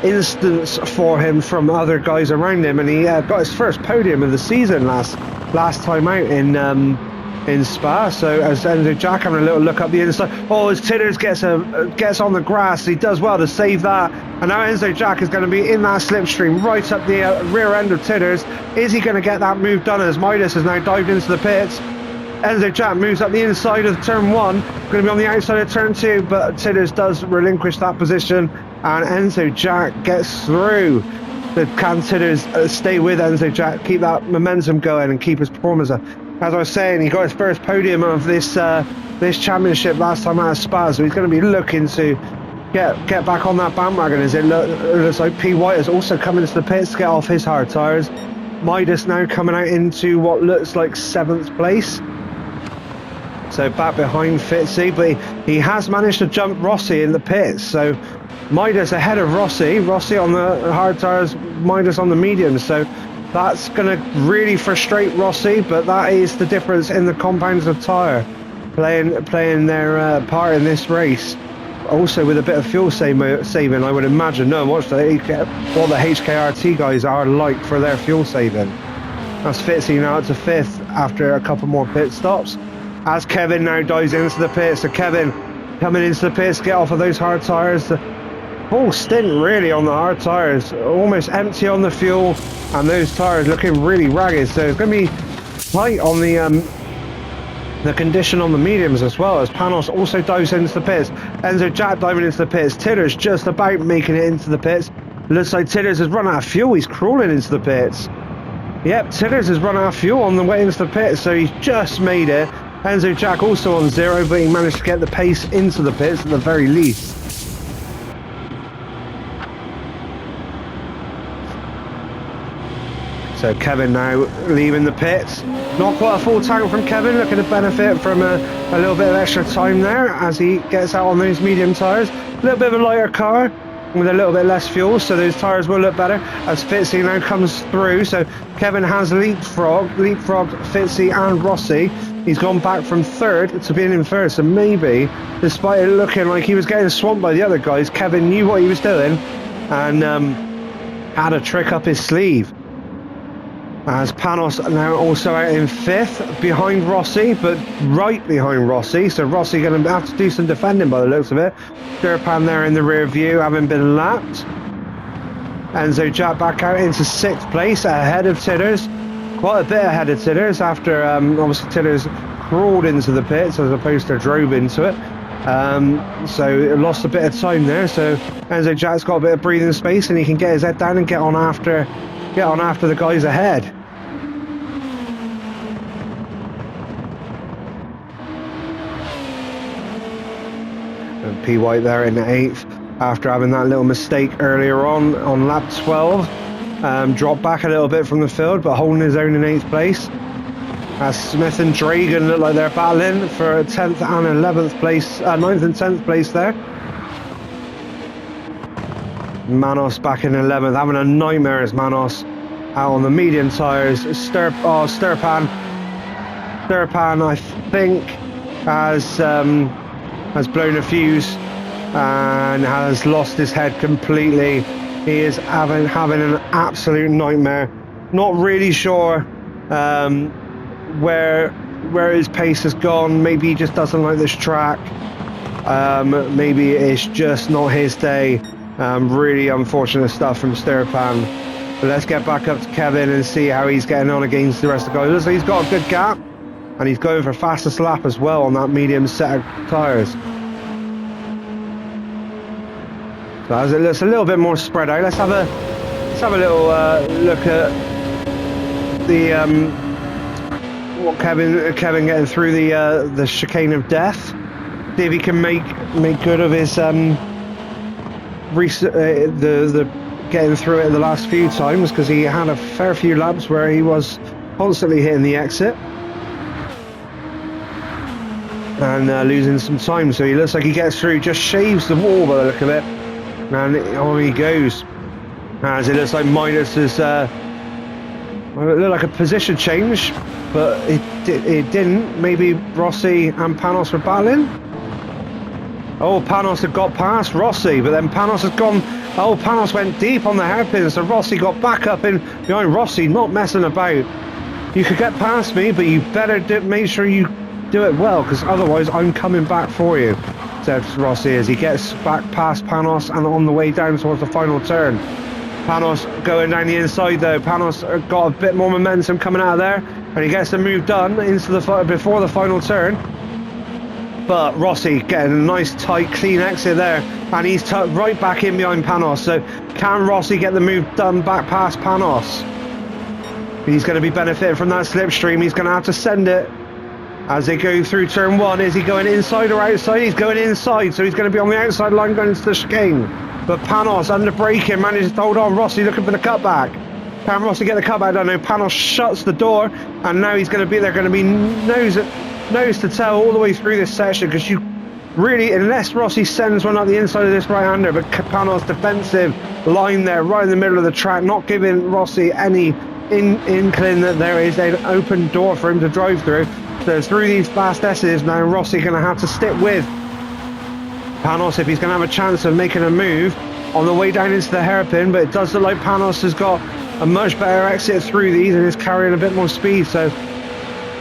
instance for him from other guys around him, and he got his first podium of the season last time out in Spa. So as Enzo Jack having a little look up the inside, as Titters gets on the grass, he does well to save that, and now Enzo Jack is going to be in that slipstream right up the rear end of Titters. Is he going to get that move done as Midas has now dived into the pits? Enzo Jack moves up the inside of turn 1, going to be on the outside of turn 2, but Titters does relinquish that position, and Enzo Jack gets through. Can Titters stay with Enzo Jack, keep that momentum going and keep his performance up? As I was saying, he got his first podium of this championship last time out of Spa, so he's going to be looking to get back on that bandwagon. As it looks like P. White has also come into the pits to get off his hard tyres. Midas now coming out into what looks like 7th place. So back behind Fitzy, but he has managed to jump Rossi in the pits. So Midas ahead of Rossi on the hard tyres, Midas on the mediums. So that's going to really frustrate Rossi, but that is the difference in the compounds of tyre playing their part in this race. Also with a bit of fuel saving, I would imagine. No, watch what the HKRT guys are like for their fuel saving. That's Fitzy now to 5th after a couple more pit stops. As Kevin now dives into the pits, so Kevin coming into the pits, get off of those hard tyres. The full stint really on the hard tyres, almost empty on the fuel, and those tyres looking really ragged. So it's going to be tight on the condition on the mediums as well, as Panos also dives into the pits. Enzo Jack diving into the pits. Titters just about making it into the pits. Looks like Titters has run out of fuel. He's crawling into the pits. Yep, Titters has run out of fuel on the way into the pits, so he's just made it. Enzo Jack also on 0, but he managed to get the pace into the pits at the very least. So Kevin now leaving the pits. Not quite a full tank from Kevin, looking to benefit from a little bit of extra time there as he gets out on those medium tyres. A little bit of a lighter car with a little bit less fuel, so those tyres will look better as Fitzy now comes through. So Kevin has leapfrogged Fitzy and Rossi. He's gone back from 3rd to being in 1st, so maybe, despite it looking like he was getting swamped by the other guys, Kevin knew what he was doing and had a trick up his sleeve. As Panos now also out in 5th, behind Rossi, but right behind Rossi, so Rossi going to have to do some defending by the looks of it. Durpan there in the rear view, having been lapped. Enzo Jack back out into 6th place, ahead of Titters. Quite a bit ahead of Titters after obviously Titters crawled into the pits as opposed to drove into it. So it lost a bit of time there, so Enzo Jack's got a bit of breathing space and he can get his head down and get on after the guys ahead. And P. White there in the 8th after having that little mistake earlier on lap 12. Dropped back a little bit from the field, but holding his own in 8th place. As Smith and Dragan look like they're battling for 10th and 11th place, 9th and 10th place there. Manos back in 11th, having a nightmare as Manos out on the medium tyres. Sturpan I think has blown a fuse and has lost his head completely. He is having an absolute nightmare. Not really sure where his pace has gone. Maybe he just doesn't like this track. Maybe it's just not his day. Really unfortunate stuff from Sturpan. But let's get back up to Kevin and see how he's getting on against the rest of the guys. Looks like he's got a good gap, and he's going for fastest lap as well on that medium set of tyres. So as it looks a little bit more spread out, let's have a little look at the Kevin getting through the chicane of death. See if he can make good of his the getting through it the last few times, because he had a fair few laps where he was constantly hitting the exit and losing some time. So he looks like he gets through, just shaves the wall by the look of it, and on he goes. As it looks like Midas is well, it looked like a position change, but it didn't. Maybe Rossi and Panos were battling. Oh, Panos had got past Rossi, but then Panos has gone. Oh, Panos went deep on the hairpin, so Rossi got back up in behind Rossi, not messing about. You could get past me, but you better make sure you do it well, because otherwise I'm coming back for you, said Rossi as he gets back past Panos and on the way down towards the final turn. Panos going down the inside though. Panos got a bit more momentum coming out of there, and he gets the move done into before the final turn. But Rossi getting a nice tight clean exit there, and he's tucked right back in behind Panos. So can Rossi get the move done back past Panos? He's going to be benefiting from that slipstream. He's going to have to send it as they go through turn one. Is he going inside or outside? He's going inside, so he's going to be on the outside line going into the chicane. But Panos under braking manages to hold on. Rossi looking for the cutback. Can Rossi get the cutback? I don't know. Panos shuts the door, and now he's going to be there. Going to be nose to tail all the way through this section, because you really, unless Rossi sends one up the inside of this right-hander, but Panos' defensive line there right in the middle of the track, not giving Rossi any inkling that there is an open door for him to drive through. So through these fast S's now, Rossi going to have to stick with Panos if he's going to have a chance of making a move on the way down into the hairpin. But it does look like Panos has got a much better exit through these and is carrying a bit more speed. So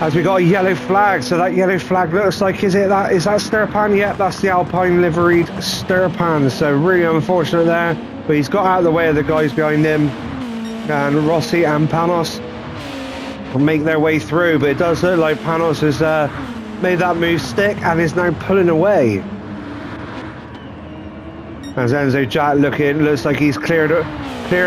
as we got a yellow flag, so that yellow flag looks like, is that Sturpan? Yep, that's the Alpine liveried Sturpan. So really unfortunate there, but he's got out of the way of the guys behind him, and Rossi and Panos will make their way through. But it does look like Panos has made that move stick and is now pulling away. As Enzo Jack looks like he's cleared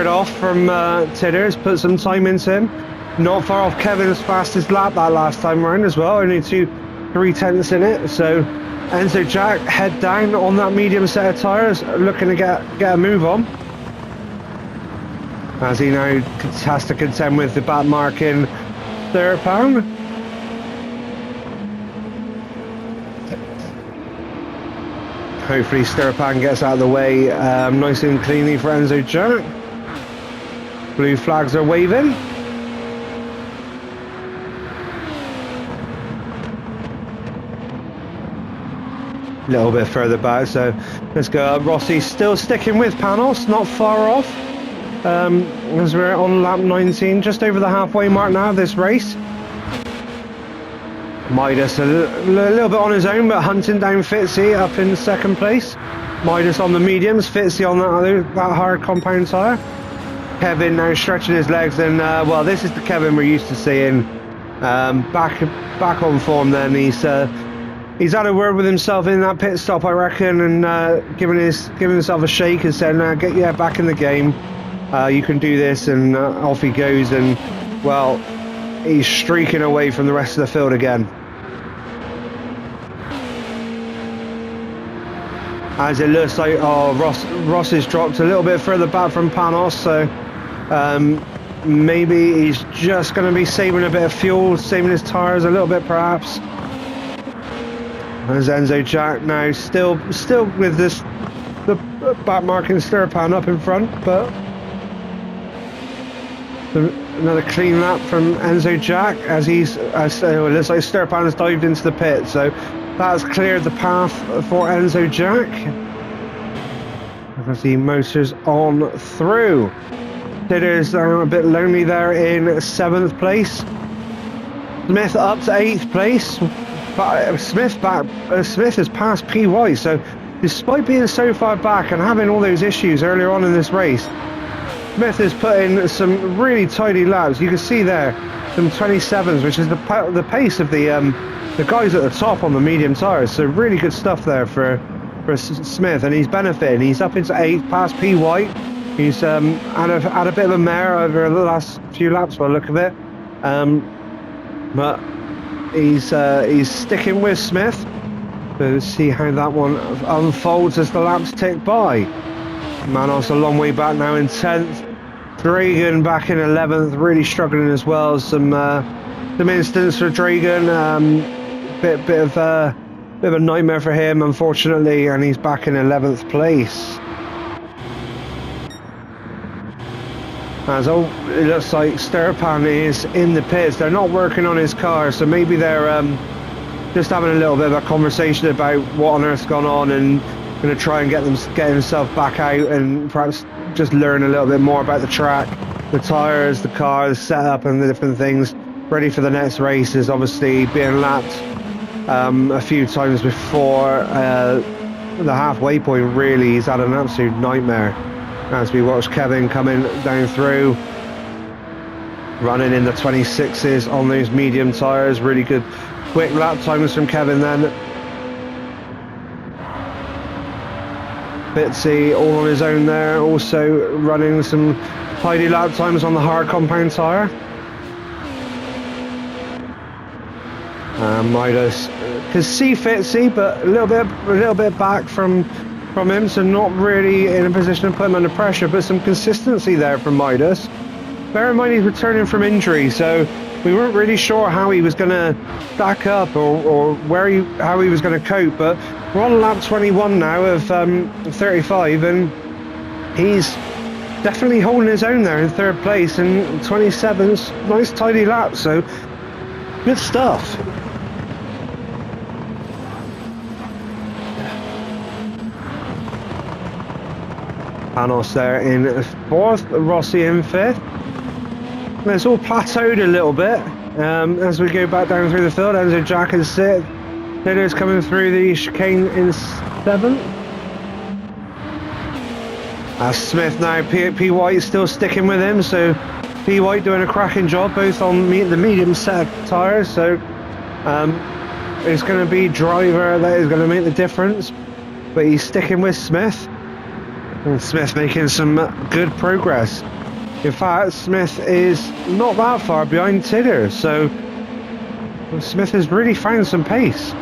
off from Titters, put some time into him. Not far off Kevin's fastest lap that last time round as well, only 3/10 in it. So Enzo Jack head down on that medium set of tyres, looking to get a move on, as he now has to contend with the back marking Sturpan. Hopefully Sturpan gets out of the way nice and cleanly for Enzo Jack. Blue flags are waving. A little bit further back, so let's go. Rossi still sticking with Panos, not far off, as we're on lap 19, just over the halfway mark now of this race. Midas a little bit on his own, but hunting down Fitzy up in second place. Midas on the mediums, Fitzy on that hard compound tyre. Kevin now stretching his legs, and well, this is the Kevin we're used to seeing. Back on form then. He's had a word with himself in that pit stop, I reckon, and giving himself a shake and said, get back in the game. You can do this, and off he goes. And well, he's streaking away from the rest of the field again. As it looks like, Ross has dropped a little bit further back from Panos, so maybe he's just going to be saving a bit of fuel, saving his tyres a little bit perhaps. As Enzo Jack now still with the back marking Sturpan up in front, but another clean lap from Enzo Jack as it looks like Sturpan has dived into the pit, so that's cleared the path for Enzo Jack as he motors on through. Titters are a bit lonely there in 7th place. Smith up to 8th place. But Smith has passed PY, so despite being so far back and having all those issues earlier on in this race, Smith is putting some really tidy laps. You can see there some 27s, which is the pace of the guys at the top on the medium tyres. So really good stuff there for Smith, and he's benefiting. He's up into 8th, past PY. He's had a bit of a mare over the last few laps by the look of it. But he's sticking with Smith. So see how that one unfolds as the laps tick by. Manos a long way back now in 10th. Dragan back in 11th, really struggling as well. Some incidents for Dragan. Bit of a nightmare for him, unfortunately, and he's back in 11th place. As it looks like Sturpan is in the pits. They're not working on his car, so maybe they're just having a little bit of a conversation about what on earth's gone on, and going to try and get himself back out and perhaps just learn a little bit more about the track, the tyres, the car, the setup, and the different things. Ready for the next race. Is obviously being lapped a few times before the halfway point. Really, he's had an absolute nightmare. As we watch Kevin coming down through, running in the 26s on those medium tyres. Really good quick lap times from Kevin then. Bitsy all on his own there, also running some tidy lap times on the hard compound tyre. Midas can see Fitzy, but a little bit back from him, so not really in a position to put him under pressure, but some consistency there from Midas. Bear in mind he's returning from injury, so we weren't really sure how he was going to stack up or how he was going to cope, but we're on lap 21 now of 35, and he's definitely holding his own there in 3rd place, and 27's nice tidy lap, so good stuff. Panos there in 4th, Rossi in 5th. And it's all plateaued a little bit as we go back down through the field. Enzo Jack in 6th. Taylor's coming through the chicane in 7th. Smith now, P. White still sticking with him, so P. White doing a cracking job both on the medium set of tyres, so it's going to be driver that is going to make the difference, but he's sticking with Smith. And Smith making some good progress. In fact, Smith is not that far behind Tidder, so Smith has really found some pace.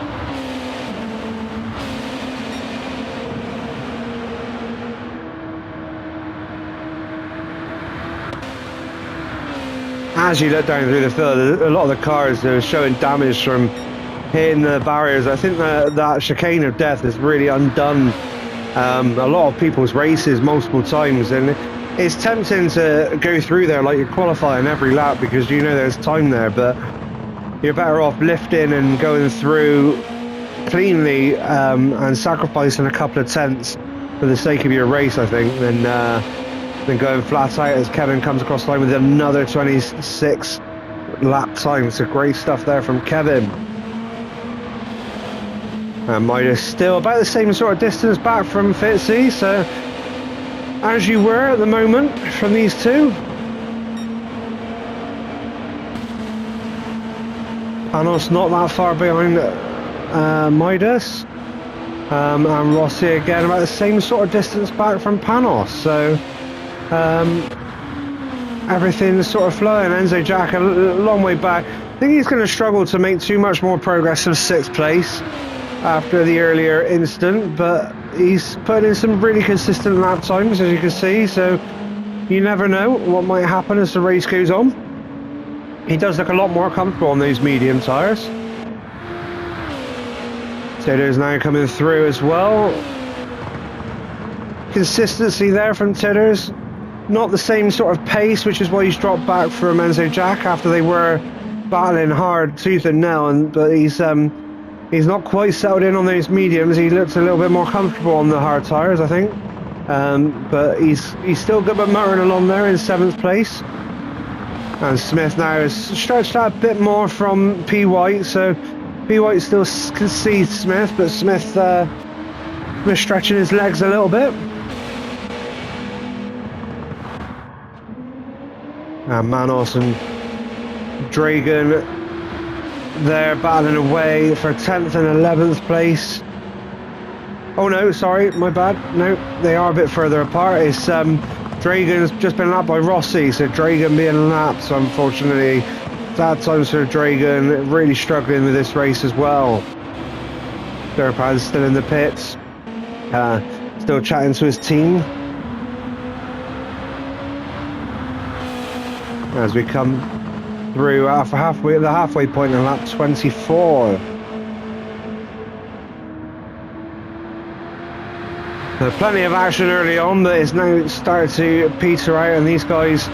As you look down through the field, a lot of the cars are showing damage from hitting the barriers. I think that chicane of death has really undone a lot of people's races multiple times, and it's tempting to go through there like you're qualifying every lap because you know there's time there, but you're better off lifting and going through cleanly and sacrificing a couple of tenths for the sake of your race, I think, than going flat out as Kevin comes across the line with another 26 lap time. So great stuff there from Kevin. And Midas still about the same sort of distance back from Fitzy, so as you were at the moment from these two. Panos not that far behind Midas, and Rossi again about the same sort of distance back from Panos, so everything's sort of flowing. Enzo Jack a long way back. I think he's going to struggle to make too much more progress than 6th place after the earlier incident, but he's put in some really consistent lap times, as you can see, so you never know what might happen as the race goes on. He does look a lot more comfortable on those medium tyres. Tidder's now coming through as well. Consistency there from Tidder's. Not the same sort of pace, which is why he's dropped back from Enzo Jack after they were battling hard tooth and nail, but he's not quite settled in on those mediums. He looks a little bit more comfortable on the hard tyres, I think. But he's still good but motoring along there in 7th place. And Smith now has stretched out a bit more from P. White, so P. White still can see Smith, but Smith stretching his legs a little bit. And Manos and Dragan there battling away for 10th and 11th place. Oh no, sorry, my bad. No, they are a bit further apart. It's Dragan's just been lapped by Rossi, so Dragan being lapped, so unfortunately sad times for Dragon, really struggling with this race as well. Durpan's still in the pits, still chatting to his team. As we come through the halfway point in lap 24. So plenty of action early on, but it's now started to peter out, and these guys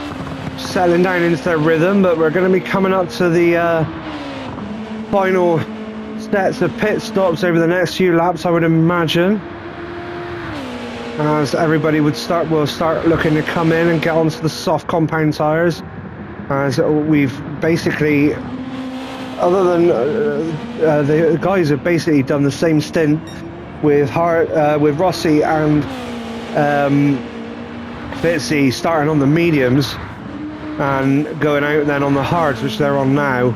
settling down into their rhythm. But we're going to be coming up to the final sets of pit stops over the next few laps, I would imagine, as everybody will start looking to come in and get onto the soft compound tyres, as we've basically, other than the guys have basically done the same stint with Rossi and Fitzy starting on the mediums and going out then on the hards, which they're on now,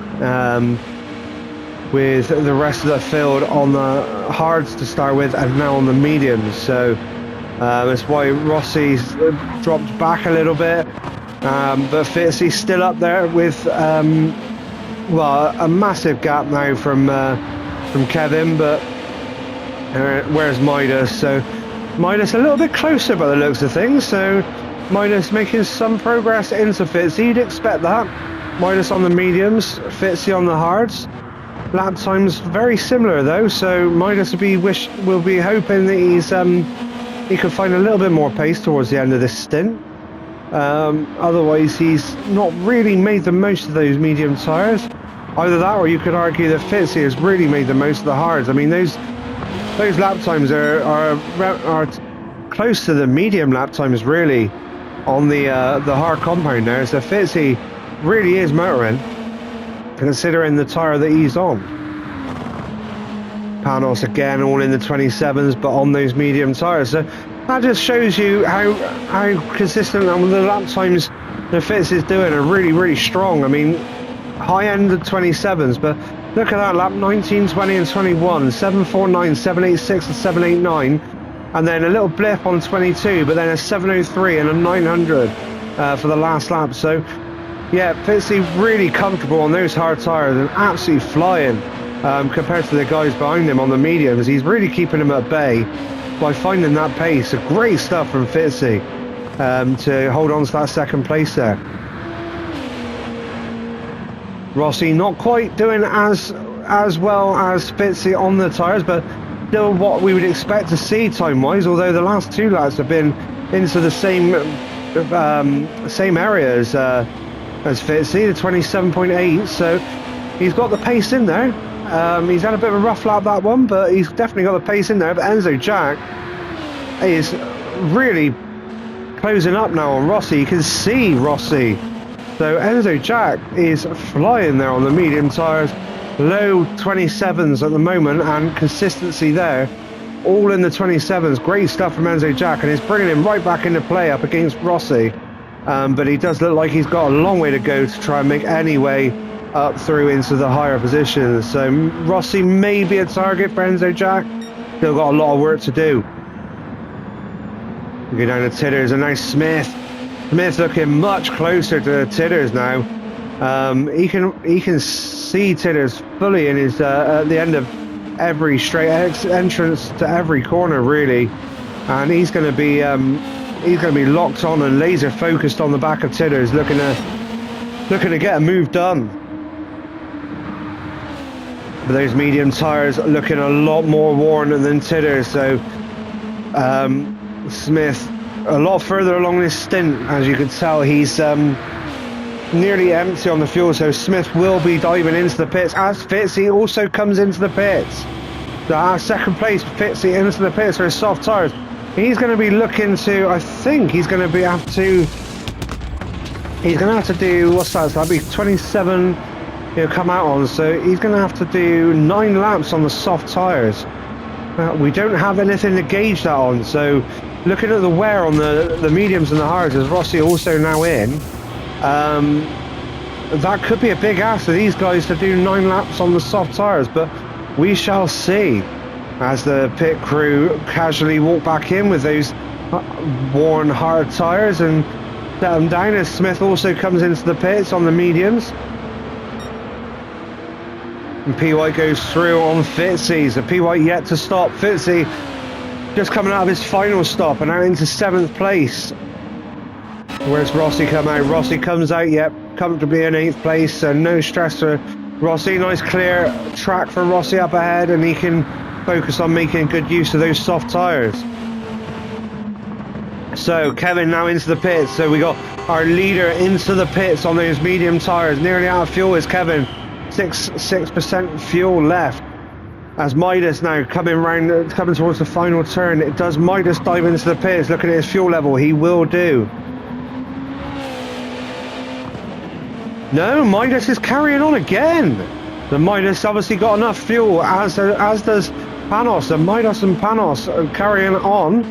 with the rest of the field on the hards to start with and now on the mediums. So that's why Rossi's dropped back a little bit, but Fitzy's still up there with well, a massive gap now from Kevin, but where's Midas? So Midas a little bit closer by the looks of things, so Midas making some progress into Fitzy. You'd expect that. Midas on the mediums, Fitzy on the hards. Lap times very similar though, so Midas will be hoping that he could find a little bit more pace towards the end of this stint. Otherwise he's not really made the most of those medium tyres. Either that, or you could argue that Fitzy has really made the most of the hards. I mean, those lap times are close to the medium lap times really on the hard compound there. So Fitzy really is motoring, considering the tyre that he's on. Panos again all in the 27s, but on those medium tyres. So that just shows you how consistent the lap times that Fitz is doing are really, really strong. I mean, high end of 27s, but look at that, lap 19, 20 and 21, 749, 786 and 789, and then a little blip on 22, but then a 703 and a 900 for the last lap. So yeah, Fitzy really comfortable on those hard tyres and absolutely flying compared to the guys behind him on the mediums. He's really keeping them at bay by finding that pace. So great stuff from Fitzy to hold on to that second place there. Rossi not quite doing as well as Fitzy on the tyres, but still what we would expect to see time-wise, although the last two laps have been into the same area as Fitzy, the 27.8, so he's got the pace in there. He's had a bit of a rough lap that one, but he's definitely got the pace in there. But Enzo Jack is really closing up now on Rossi. You can see Rossi. So Enzo Jack is flying there on the medium tyres, low 27s at the moment, and consistency there, all in the 27s. Great stuff from Enzo Jack, and it's bringing him right back into play up against Rossi. But he does look like he's got a long way to go to try and make any way up through into the higher positions. So Rossi may be a target for Enzo Jack. Still got a lot of work to do. We go down to Titters, and now Smith looking much closer to Titters now. He can see Titters fully in his at the end of every straight entrance to every corner really, and he's going to be locked on and laser focused on the back of Titters, looking to get a move done. But those medium tyres looking a lot more worn than Titters, so Smith a lot further along this stint. As you can tell, he's nearly empty on the fuel, so Smith will be diving into the pits as Fitzy also comes into the pits. So second place, Fitzy into the pits for his soft tyres. He's going to be looking to, I think he's going to have to do, what's that, so that'll be 27 he'll come out on, so he's going to have to do 9 laps on the soft tyres. We don't have anything to gauge that on, so looking at the wear on the mediums and the hards, as Rossi also now in, that could be a big ask for these guys to do 9 laps on the soft tyres, but we shall see as the pit crew casually walk back in with those worn hard tyres and set them down, as Smith also comes into the pits on the mediums. And P. White goes through on Fitzy. So P. White yet to stop. Fitzy just coming out of his final stop and out into 7th place. Where's Rossi come out? Rossi comes out, yep, comfortably in 8th place. So no stress for Rossi. Nice clear track for Rossi up ahead, and he can focus on making good use of those soft tyres. So Kevin now into the pits. So we got our leader into the pits on those medium tyres. Nearly out of fuel is Kevin. 6% fuel left. As Midas now coming towards the final turn. It does Midas dive into the pits? Looking at his fuel level, he will do. No, Midas is carrying on again. The Midas obviously got enough fuel, as does Panos. And Midas and Panos are carrying on.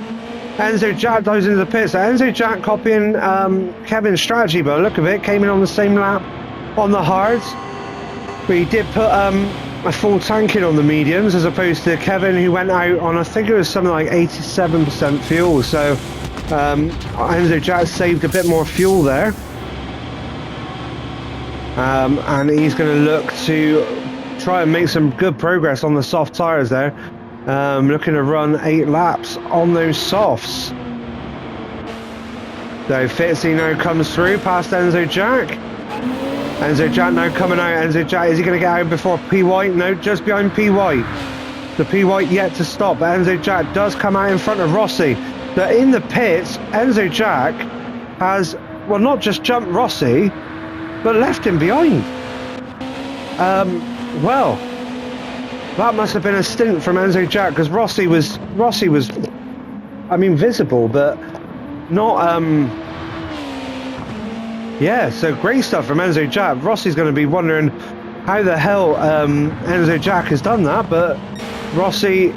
Enzo Jack dives into the pits. So Enzo Jack copying Kevin's strategy, but look of it, came in on the same lap on the hards. But he did put a full tank in on the mediums, as opposed to Kevin, who went out on, I think it was something like 87% fuel. So Enzo Jack saved a bit more fuel there. And he's going to look to try and make some good progress on the soft tyres there. Looking to run 8 laps on those softs. So Fitzy now comes through past Enzo Jack. Enzo Jack now coming out. Enzo Jack, is he going to get out before P. White? No, just behind P. White. The P. White yet to stop, but Enzo Jack does come out in front of Rossi. But in the pits, Enzo Jack has, well, not just jumped Rossi, but left him behind. Well, that must have been a stint from Enzo Jack, because Rossi was, I mean, visible, but not. Yeah, so great stuff from Enzo Jack. Rossi's going to be wondering how the hell Enzo Jack has done that, but Rossi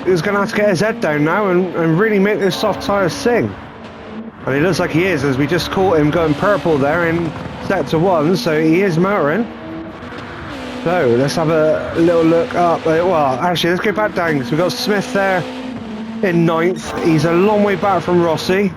is going to have to get his head down now and really make those soft tyres sing. And it looks like he is, as we just caught him going purple there in sector 1, so he is motoring. So let's have a little look up. Well, actually, let's go back down, because we've got Smith there in 9th. He's a long way back from Rossi.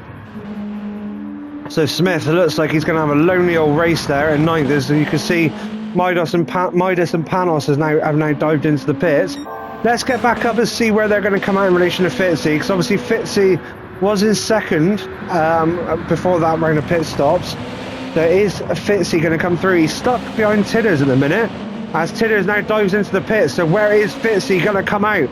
So Smith, it looks like he's going to have a lonely old race there in 9th. As you can see, Midas and Panos have now dived into the pits. Let's get back up and see where they're going to come out in relation to Fitzy, because obviously Fitzy was in 2nd before that round of pit stops. There is a Fitzy going to come through. He's stuck behind Tidders at the minute, as Tidders now dives into the pit. So where is Fitzy going to come out?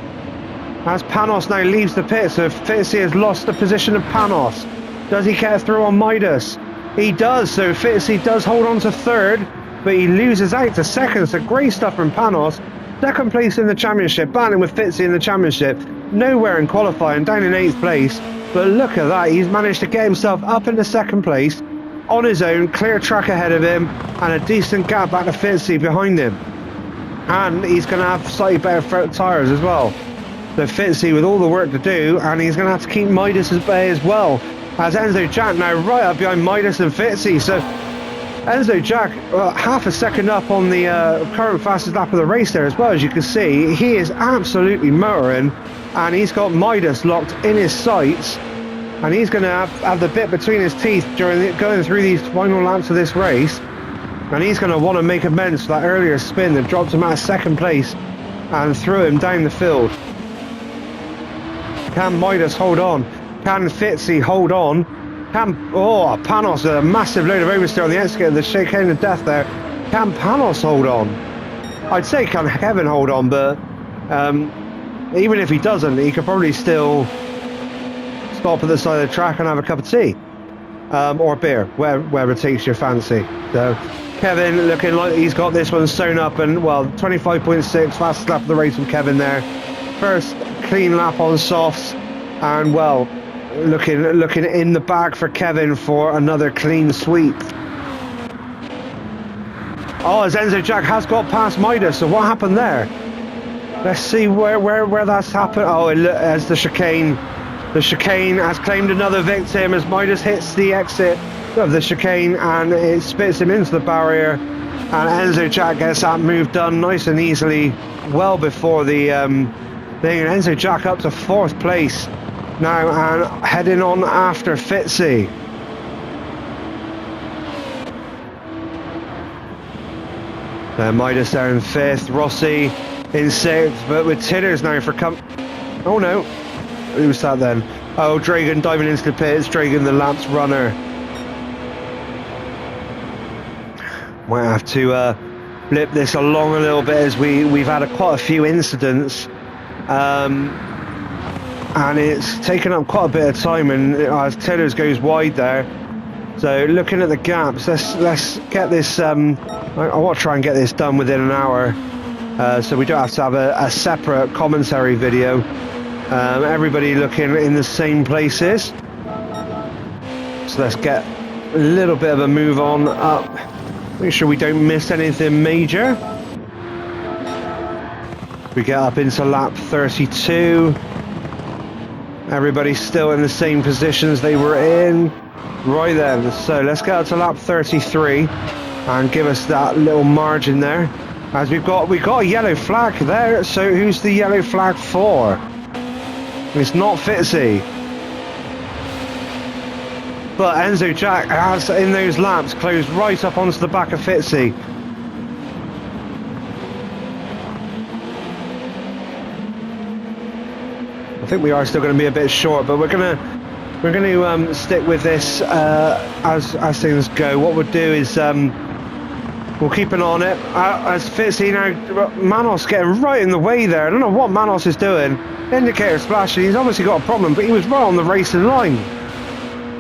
As Panos now leaves the pit, so Fitzy has lost the position of Panos. Does he get through on Midas? He does, so Fitzy does hold on to 3rd, but he loses out to 2nd. So great stuff from Panos. 2nd place in the championship, battling with Fitzy in the championship. Nowhere in qualifying, down in 8th place. But look at that, he's managed to get himself up into 2nd place on his own, clear track ahead of him, and a decent gap back to Fitzy behind him. And he's going to have slightly better tyres as well. So Fitzy with all the work to do, and he's going to have to keep Midas at bay as well. As Enzo Jack now right up behind Midas and Fitzy. So Enzo Jack half a second up on the current fastest lap of the race there as well. As you can see, he is absolutely motoring, and he's got Midas locked in his sights, and he's going to have the bit between his teeth during going through these final laps of this race. And he's going to want to make amends for that earlier spin that dropped him out of 2nd place and threw him down the field. Can Midas hold on? Can Fitzy hold on? Panos, a massive load of oversteer on the exit, the chicane of death there. Can Panos hold on? I'd say can Kevin hold on, but even if he doesn't, he could probably still stop at the side of the track and have a cup of tea. Or beer, wherever it takes your fancy. So Kevin looking like he's got this one sewn up, and well, 25.6, fastest lap of the race from Kevin there. First clean lap on softs, and well, looking in the bag for Kevin for another clean sweep. Oh, as Enzo Jack has got past Midas, so what happened there? Let's see where that's happened. Oh, as the chicane has claimed another victim as Midas hits the exit of the chicane and it spits him into the barrier, and Enzo Jack gets that move done nice and easily well before the thing, and Enzo Jack up to 4th place now and heading on after Fitzy. Midas there in 5th, Rossi in 6th, but with Titters now for oh no, who was that then? Oh, Dragon diving into the pits, Dragon the laps runner. Might have to blip this along a little bit as we've had quite a few incidents, and it's taken up quite a bit of time, and as Titters goes wide there. So looking at the gaps, let's get this. I want to try and get this done within an hour, so we don't have to have a separate commentary video. Everybody looking in the same places. So let's get a little bit of a move on up. Make sure we don't miss anything major. We get up into lap 32. Everybody's still in the same positions they were in. Right then, so let's get up to lap 33 and give us that little margin there. As we've got a yellow flag there. So who's the yellow flag for? It's not Fitzy. But Enzo Jack has, in those laps, closed right up onto the back of Fitzy. I think we are still going to be a bit short, but we're going to stick with this as things go. What we'll do is we'll keep an eye on it. As Fitzy now, Manos getting right in the way there. I don't know what Manos is doing. Indicator splashing. He's obviously got a problem, but he was right on the racing line.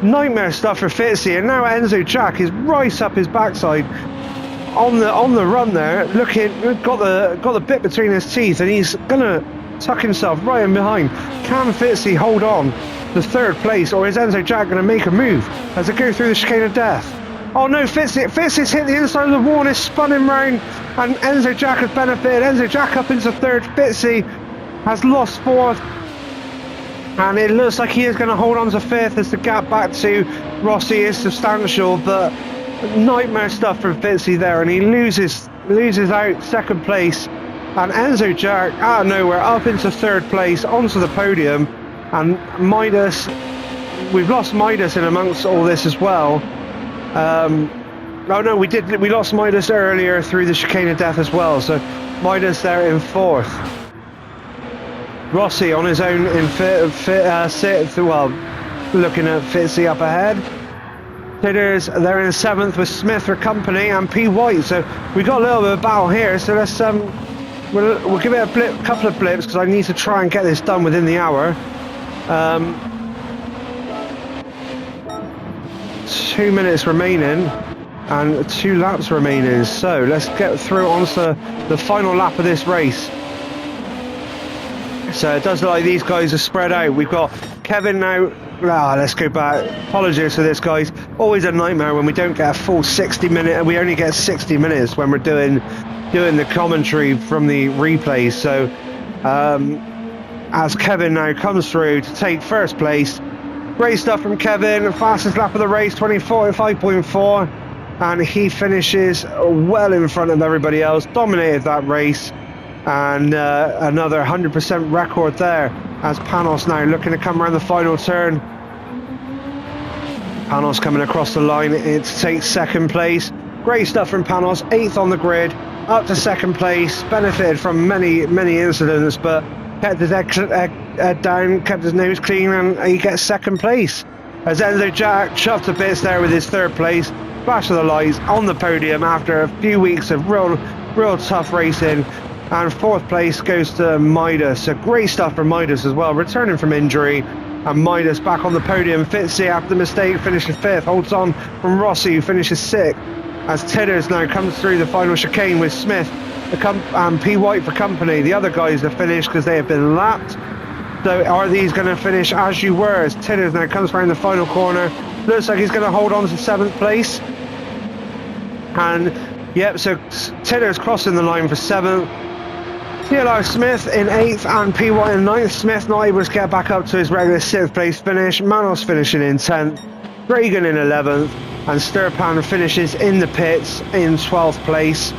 Nightmare stuff for Fitzy, and now Enzo Jack is right up his backside on the run there, looking, got the bit between his teeth, and he's gonna tuck himself right in behind. Can Fitzy hold on to 3rd place, or is Enzo Jack gonna make a move as they go through the chicane of death? Oh no, Fitzy's hit the inside of the wall and is spun him round, and Enzo Jack has benefited. Enzo Jack up into 3rd, Fitzy has lost 4th. And it looks like he is going to hold on to 5th as the gap back to Rossi is substantial, but nightmare stuff from Fitzy there, and he loses out 2nd place, and Enzo Jack out of nowhere up into 3rd place onto the podium, and Midas, we've lost Midas in amongst all this as well. Oh no, we lost Midas earlier through the chicane of death as well, so Midas there in 4th. Rossi on his own in 6th, well, looking at Fitzy up ahead. Titters, they're in 7th with Smith for company and P. White, so we got a little bit of battle here, so let's we'll give it a couple of blips, because I need to try and get this done within the hour. 2 minutes remaining and 2 laps remaining, so let's get through onto the final lap of this race. So it does look like these guys are spread out. We've got Kevin now. Let's go back. Apologies for this, guys. Always a nightmare when we don't get a full 60 minutes, and we only get 60 minutes when we're doing the commentary from the replays. So as Kevin now comes through to take 1st place. Great stuff from Kevin. Fastest lap of the race, 25.4, and he finishes well in front of everybody else. Dominated that race. And another 100% record there as Panos now looking to come around the final turn. Panos coming across the line to take 2nd place. Great stuff from Panos, 8th on the grid, up to 2nd place. Benefited from many incidents, but kept his head down, kept his nose clean, and he gets 2nd place. As Enzo Jack chuffed to bits there with his 3rd place. Flash of the lights on the podium after a few weeks of real tough racing. And 4th place goes to Midas. So great stuff from Midas as well, returning from injury. And Midas back on the podium. Fitzy after the mistake finishes 5th, holds on from Rossi, who finishes 6th. As Titters now comes through the final chicane with Smith and P. White for company. The other guys have finished because they have been lapped. So are these going to finish as you were? As Titters now comes around the final corner. Looks like he's going to hold on to 7th place. And yep, so Titters crossing the line for 7th. TLR Smith in 8th and P. White in 9th. Smith not able to get back up to his regular 6th place finish. Manos finishing in 10th. Reagan in 11th. And Sturpan finishes in the pits in 12th place.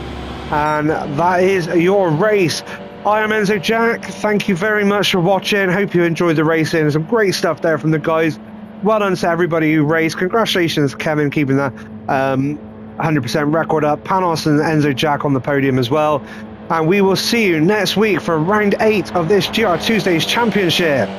And that is your race. I am Enzo Jack. Thank you very much for watching. Hope you enjoyed the racing. Some great stuff there from the guys. Well done to everybody who raced. Congratulations, Kevin, keeping that 100% record up. Panos and Enzo Jack on the podium as well. And we will see you next week for round 8 of this GrTwosdays Championship.